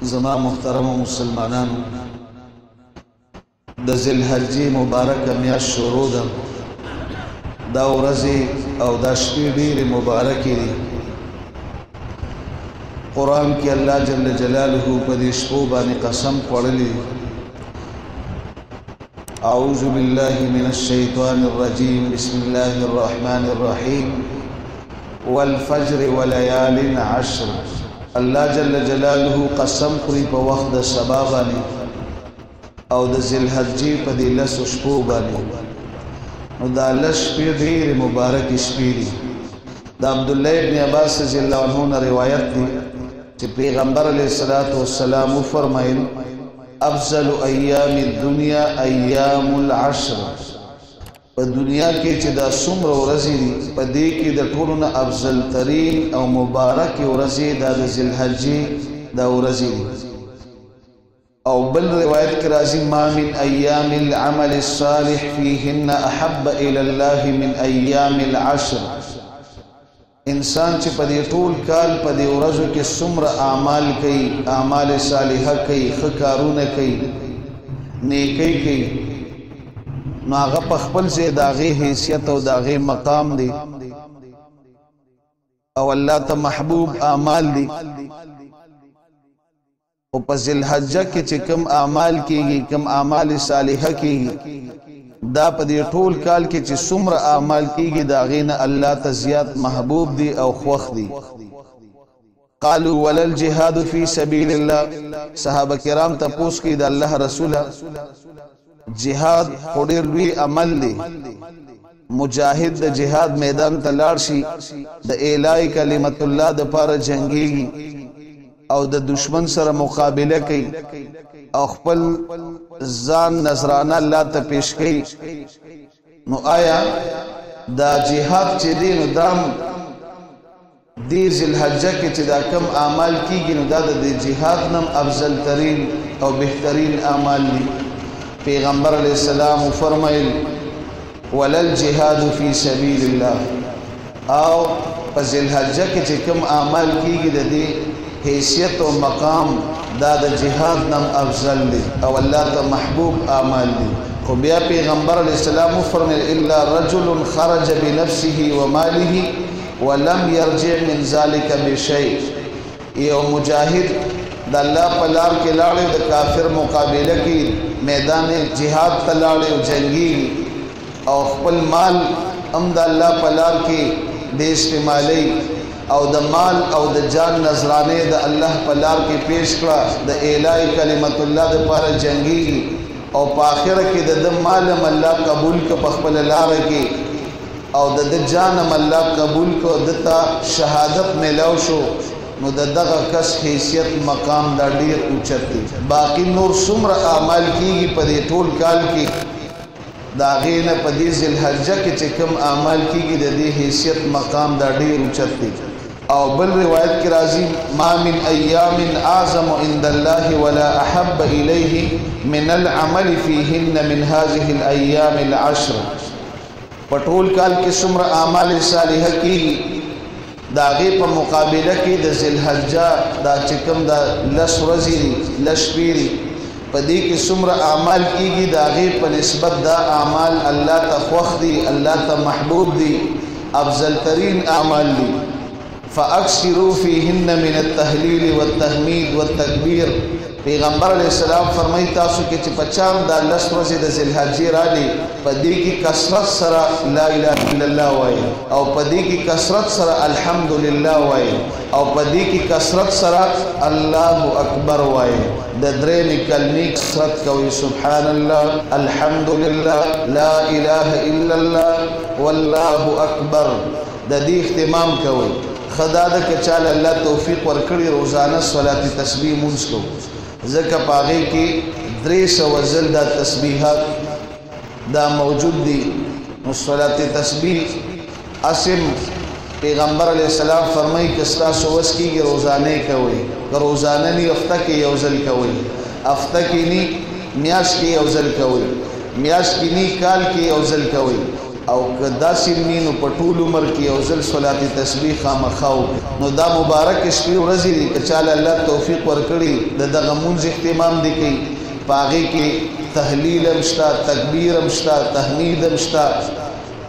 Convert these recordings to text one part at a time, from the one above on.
زما محترم مسلمانانو د ذوالحجې مبارکه میاشت شروع ده. دا ورځې او دا شپې ډېرې مبارکې دي. قرآن کې الله جل جلاله په دې شپو باندې قسم خوړلی. اعوذ بالله من الشیطان الرجیم بسم الله الرحمن الرحیم والفجر وليال عشر. الله جل جلاله قسم خوري په وخت د سبا باندې او د ذوالحجې په دې لسو شپو باندې. نو دا لس شپې ډېرې مبارکې شپې دي. د عبدالله ابن عباس رضی الله عنه نه روایت دی چې پیغمبر علیه الصلاة والسلام وفرمایل افضل ایام الدنیا ایام العشر. په دنیا کې چې دا څومره ورځې دي په دې کې د ټولو نه افضل ترین او مبارکې ورځې دا د ذوالحجې دا ورځې دي. او بل روایت کې راځي ما من ایام العمل الصالح فيهن احب الى الله من ایام العشر. انسان چې په دې ټول کال په دې ورځو کې څومره اعمال کوي، اعمال صالحه کوي، ښه کارونه کوي، نیکۍ کوي، نو هغه په خپل ځای د هغې حیثیت او د هغې مقام دی او الله ته محبوب اعمال دي. او په ذوالحجه کې چې کوم اعمال کېږي، کوم اعمال صالحه کېږي، دا په دې ټول کال کې چې څومره اعمال کېږي د هغې نه الله ته زیات محبوب دي او خوښ دي. قالوا ولا الجهاد فی سبیل الله. صحابه کرام تپوس کوي د الله رسوله جهاد خو ډېر لوی عمل دی. مجاهد د جهاد میدان ته لاړ شي د اعلاء کلمت الله دپاره جنګېږي او د دشمن سره مقابله کوي او خپل ځان نذرانه الله ته پیش کوي. نو آیا دا جهاد چې دی نو دام دی ذوالحجه کې چې دا کم اعمال کیږي نو دا د جهاد نم افضل ترین او بهترین اعمال دي. پیغمبر علیہ السلام فرمایل ولل جهاد فی سبیل الله. او په ذوالحجه کې چې کم اعمال کیږي د دې حیثیت او مقام دا د جهاد نم افضل دی او الله ته محبوب اعمال دي. خو بیا پیغمبر علیہ السلام فرمایل الا رجل خرج بنفسه وماله ولم يرجع من ذلك بشيء. یو مجاهد د الله په لار کې لاړې د کافر مقابله کې میدان جهاد ته لاړې او جنګېږي او خپل مال هم د الله په لار کې د استعمالي او د مال او د جان نذرانه د الله په لار کې پیش کړه د اعلاء کلمت الله دپاره جنګېږي او په آخره کې د مال هم الله قبول که په خپل لاره کې او د جان هم الله قبول که دته شهادت میلاو شو نو د دغه کس حیثیت مقام دا ډیر اوچت دی. باقی نور څومره اعمال کیږي په دې ټول کال کې د هغې نه په دې ذوالحجه کې چې کوم اعمال کیږي د دې حیثیت مقام دا ډیر اوچت دی. او بل روایت کې راځي ما من ایام اعظم عند الله ولا احب الیه من العمل فیهن من هذه الایام العشر. په ټول کال کې څومره اعمال صالحه کیږي دا هغې په مقابله کې د ذوالحجه دا چې کوم دا لس ورځې دي، لس شپې دي، په دې کې څومره اعمال کېږي د هغې په نسبت دا اعمال الله ته خوښ دي، الله ته محبوب دي، افضل ترین اعمال دي. فاکثروا فیهن من التهلیل والتحمید والتکبیر. پیغمبر علیہ السلام فرمایي تاسو کې چې پچام دا لس ورځې د ذوالحجې راغلي په دې کې کثرت سره لا اله الا الله وایي او په دې کې کثرت سره الحمدلله وایي او په دې کې کثرت سره الله اکبر وایي. د درېیمې کلمې کثرت کوئ سبحان الله، الحمدلله، لا اله الا الله، والله اکبر. د دې اهتمام کوئ. ښه دا ده که چاله الله توفیق ورکړي روزانه صلات تسبیح مونځ کو ځکه په هغې کې 300 ځل دا تسبیحات دا موجود دي. نو صلات تسبیح اسم پیغمبر علیہ السلام فرمایي که ستاسو وس کېږي روزانه یې کوئ. که روزانه نی هفته کې یو ځل کوئ، هفته کې نی میاشت کې یو ځل کوئ، میاشت کې نی کال کې یو ځل کوئ. او که داسې وي نو په ټول عمر کې یو ځل صلات تسبیح خامخا وکړي نو دا مبارک شپې ورځې دي که چاله الله توفیق ورکړي د دغه مونځ اهتمام دي کوي په هغې کې تهلیل هم شته تکبیر هم شته تحمید هم شته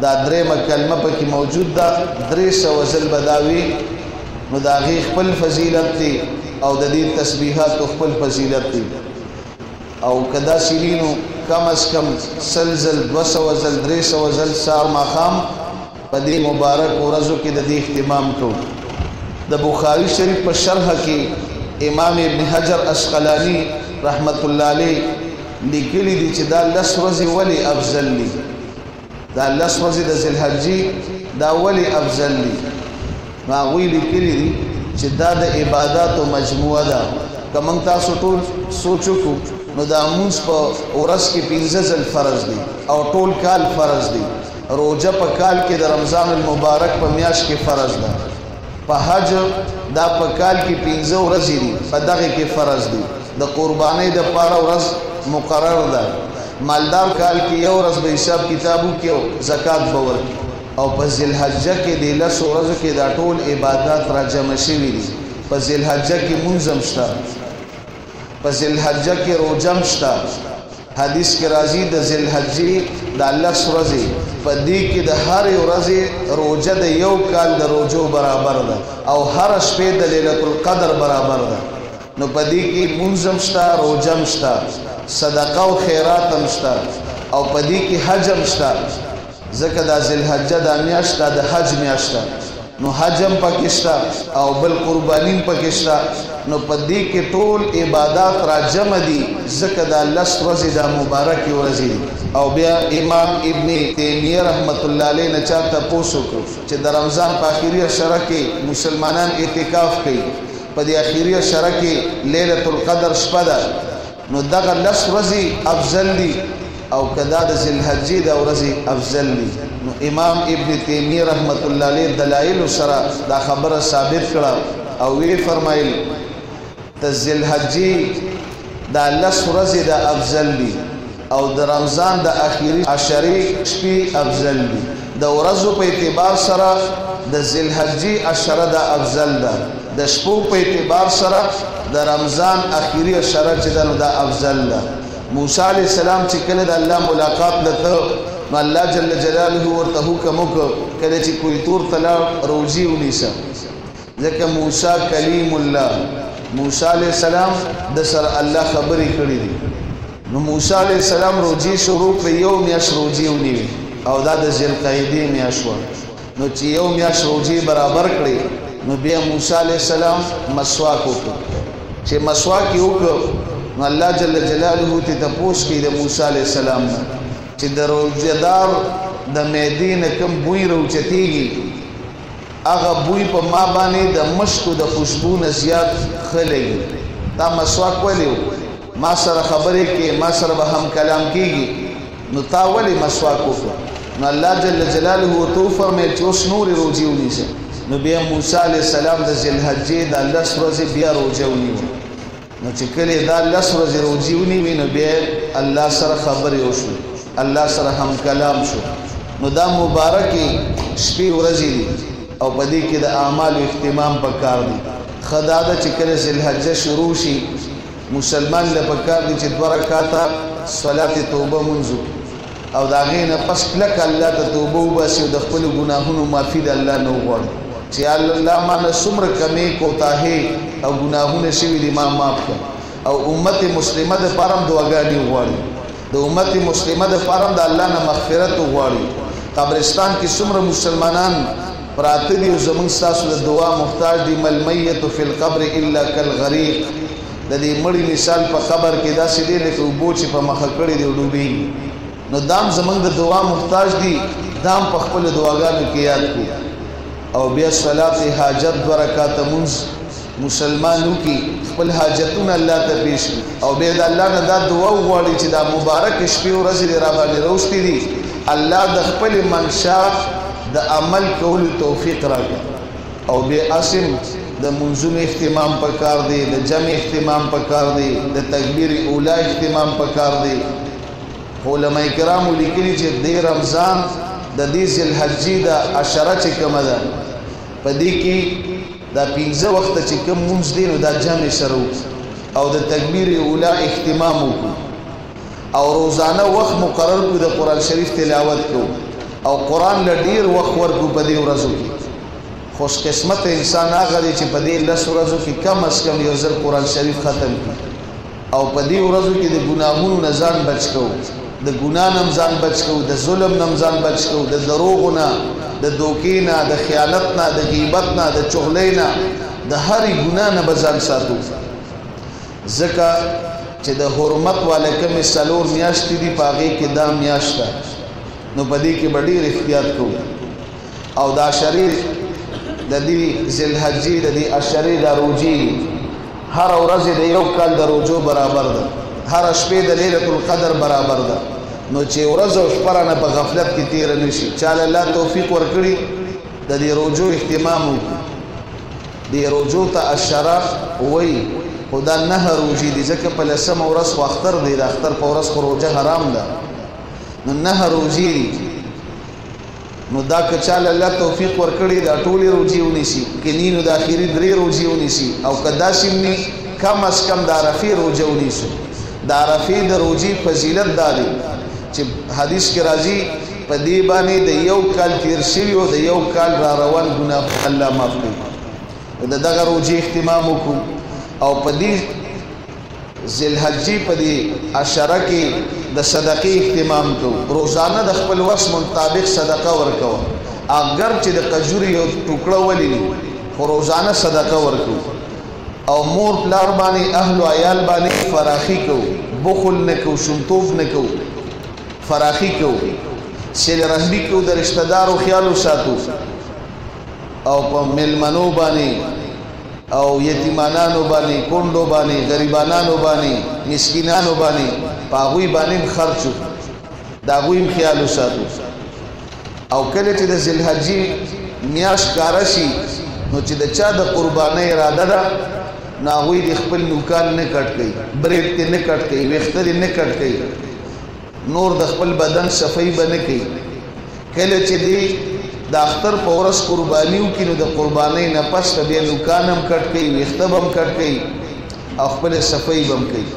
دا درېیمه کلمه پکې موجود ده 300 ځل به دا وي نو د هغې خپل فضیلت دی او د دې تسبیحاتو خپل فضیلت دی او که داسې وي نو کم از کم 100 ځل 200 ځل 300 ځل سهار ماښام په دې مبارک ورځو کې د دې اهتمام کوو د بخاري شریف په شرحه کې امام ابن حجر اسقلانی رحمت الله علیه لیکلي دي چې دا 10 ورځې ولې افضل دي دا 10 ورځې د ذوالحجې دا ولې افضل دي نو هغوی لیکلي دي چې دا د عباداتو مجموعه ده که موږ تاسو ټول سوچ وکړو نو دا مونځ په ورځ کې 15 ځل فرض دی او ټول کال فرض دی روزه په کال کې د رمضان المبارک په میاشت کې فرض ده په حج دا په کال کې 15 ورځې دي په دغه کې فرض دي د قربانۍ د پاره ورځ مقرر ده مالدار کال کې یو ورځ به حساب کتابو کې زکات به ورکړي او په ذوالحجه کې د 10 ورځو کې دا ټول عبادت را جمع شوي دي په ذوالحجه کې مونځ هم شته په ذوالحجه کې روزه هم شته حدیث کې راځي د ذوالحجې د 10 ورځې په دې کې د هرې ورځې روزه د یو کال د روزو برابر ده او هر شپې د ليلة القدر برابر ده نو په دې کې مونځ هم شته روزه هم شته صدقه او خیرات هم شته او په دې کې حج هم شته ځکه دا ذوالحجه دا میاشت دا د حج میاشت ده نو حج هم پکې شته او بل قرباني هم پکې شته نو په دې کې ټول عبادات را جمع دي ځکه دا 10 ورځې دا مبارکې ورځې دي او بیا امام ابن تیمیه رحمت الله علیه نه چا تپوس وکړو چې د رمضان په آخري عشره کې مسلمانان اعتکاف کوي په دې آخري عشره کې لیلة القدر شپه ده نو دغه 10 ورځې افضل دي او کدا د ذوالحجې د ورځې افضل دي نو امام ابن تیمیه رحمت الله علیه دلایل سره دا خبره ثابت کړه او وی فرمایل د ذوالحجې دا 10 ورځې د افضل دي او د رمضان د اخیری عشرې شپې افضل دي د ورځو په اعتبار سره د ذوالحجې عشره د افضل ده د شپو په اعتبار سره د رمضان اخیری عشره چې د افضل ده موسی علیہ السلام چې کله د الله ملاقات لته نو الله جل جلاله ورته حکم وکړ کله چې کوی تور تلا روزي ونیسه ځکه موسی کلیم الله موسی علیہ السلام د سر الله خبرې کړې دي نو موسی علیہ السلام روزي شروع په یو میاش روزي ونیوي او دا د ذوالقعدې میاشت و نو چې یو میاش روزي برابر کړي نو بیا موسی علیہ السلام مسواک وکړ چې مسواک یې وکړ نو الله جل جلاله ته تپوس کوي د موسی علیہ السلام چې د روزدار د میدین کم بوی روچتیږي هغه بوی په ما باندې د مشکو د خوشبو نه زیات خلګي دا مسواک ولیو ما سره خبرې کې ما سره به هم کلام کیږي نو تا ولی مسواک وکړه نو الله جل جلاله تو فرمایي چې اوس نور روزي ونیسه نو بیا موسی علیہ السلام د ذوالحجې د 10 ورځې بیا روزه ونیو نو چې کله دا 10 ورځې روزي ونیوي نو بیا الله سره خبرې وشو الله سره هم کلام شو نو دا مبارکي شپې ورځې دي او په دې کې د اعمالو اهتمام پکار دي خدا دا چې کله ذوالحجه شروع شي مسلمان له پکار دي چې 2 رکعاته صلات توبه منځو او دا غینه پس کلک الله ته توبه وباسي د خپل ګناهونو معافي د الله نو غواړي چې الله ما نسمر کمی کوتاهي او ګناهونه شوی دي ما معاف کړ او امت مسلمه د پرم دعاګانې غواړي د امت مسلمه د پرم د الله نه مغفرت غواړي قبرستان کې څومره مسلمانان پراته دي زمون تاسو د دعا محتاج دي مل میت فی القبر الا کالغریق د دې مړی مثال په قبر کې داسې دی لکه وبو چې په مخ کړی دی ډوبي نو دام زمون د دعا محتاج دي دام په خپل دعاګانو کې یاد کو او بیا صلات حاجت 2 رکعات منځ مسلمانو کې خپل حاجتونه الله ته پیش او بیا د الله نه دا دعا وغواړي چې دا مبارک شپې ورځې را باندې روستي دي الله د خپل منشا د عمل کول توفیق راکړي او بیا اسم د منځونو اهتمام پکار دی د جمع اهتمام پکار دی د تکبیر اوله اهتمام پکار دی علماء کرام لیکلي چې د رمضان د دې ذوالحجې د عشره چې کومه ده په دې کې دا 15 وخت چې کوم مونځ دی نو دا جمع سره او د تکبیر اوله اهتمام وکړو او روزانه وخت مقرر کړو د قرآن شریف تلاوت کو او قرآن له ډیر وخت ورکو په دې ورځو کې خوش قسمت انسان هغه دی چې په دې 10 ورځو کې کم از کم یو ځل قرآن شریف ختم کړي او په دې ورځو کې د ګناهونو نه ځان بچ کوو د ګناه نه ځان بچ کوو د ظلم نه ځان بچ کوو د دروغ نه د دوکې نه د خیانت نه د غیبت نه د چغلۍ نه د هرې ګناه نه به ځان ساتو ځکه چې د حرمت والا کومې 4 میاشتې دي په هغې کې دا میاشت ده نو په دې کې به ډېر احتیاط کوو او دا عشرې د دې ذوالحجې د دې عشرې دا روجې هر ورځ د یو کال د روجو برابر ده هر شپې د لیلة القدر برابر ده نو چې ورځ او شپه رانه په غفلت کې تیره نشي چاله الله توفیق ورکړي د دې روجو اهتمام وکړي دې روجو ته عشره وایي خو دا 9 روجې دي ځکه په 10مه ورځ خو اختر دی د اختر په ورځ خو روجه حرام ده نو 9 روجې دي نو دا که چاله الله توفیق ورکړي دا ټولې روجې ونیسي کني نو د اخري 3 روجې ونیسي او که داسې نی کم از کم د عرفې روجه ونیسو د عرفې د روجې فضیلت دا دی چې حدیث کې راځي په دې باندې د یو کال تیر شوي او د یو کال را روان ګناه الله معاف کړي د دغه روجې اهتمام وکړو او په دې ذوالحجې په دې عشره کې د صدقې اهتمام کوو روزانه د خپل وس مطابق صدقه ورکوو اگر چې د قجوري یو ټوکړه ولې خو روزانه صدقه ورکوو او مور پلار باندې اهل او عیال باندې فراخي کوو بخل نه کوو شنتوب نه کوو فراخي کوو صله رحمي کوو د رشتہ دارو خیال ساتو او په ملمنو باندې او یتیمانانو باندې کونډو باندې غریبانانو باندې مسکینانو باندې پاغوی باندې خرچو دا غویم خیال ساتو او کله چې د ذوالحجې میاشت کار شي نو چې د چا د قربانۍ اراده ده ناغوی د خپل نوکان نه کټ کوي بریډ ته نه کټ کوي ویښته نه کټ کوي نور د خپل بدن صفائی به نه کوي کله چې دی د اختر په ورځ قرباني وکړي نو د قربانۍ نه پس بیا نوکان هم کټ کوي ویښته به هم کټ کوي او خپل صفائی به هم کوي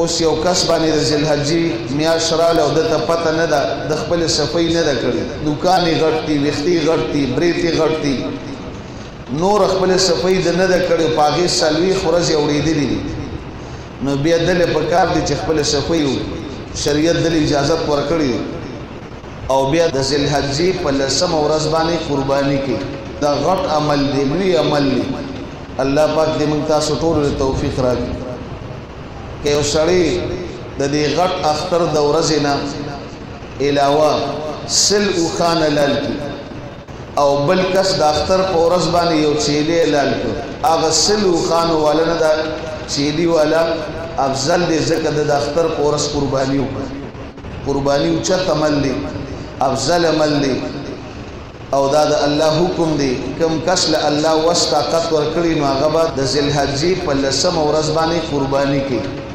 اوس یو کس باندې د ذوالحجې میاشت راغله او دته پته نه ده د خپل صفائی نه ده کړې نوکان یې غټ دي ویښته یې غټ دي برېت یې غټ دي نور خپل صفائی د نه ده کړې په هغې 40 ورځې اورېدلې دي نو بیا دلې په کار دي چې خپل صفائی شریعت دلې اجازت ورکړي او بیا د ذوالحجې په 10مه ورځ باندې قرباني کوي دا غټ عمل دی لوی عمل دی الله پاک دې موږ تاسو ټولو ته توفیق راکړي که یو سړی د دې غټ اختر د ورځې نه علاوه سل اوښان حلال کړي او بل کس د اختر په ورځ باندې یو چیلی حلال کړ هغه سل اوښانو والا نه دا چیلی والا افضل دی ځکه د اختر په ورځ قرباني وکړه قرباني اوچت عمل دی افضل عمل دی او دا د الله حکم دی کم کس له الله وس طاقت ورکړي نو هغه به د ذوالحجې په 10مه ورځ باندې قرباني کوي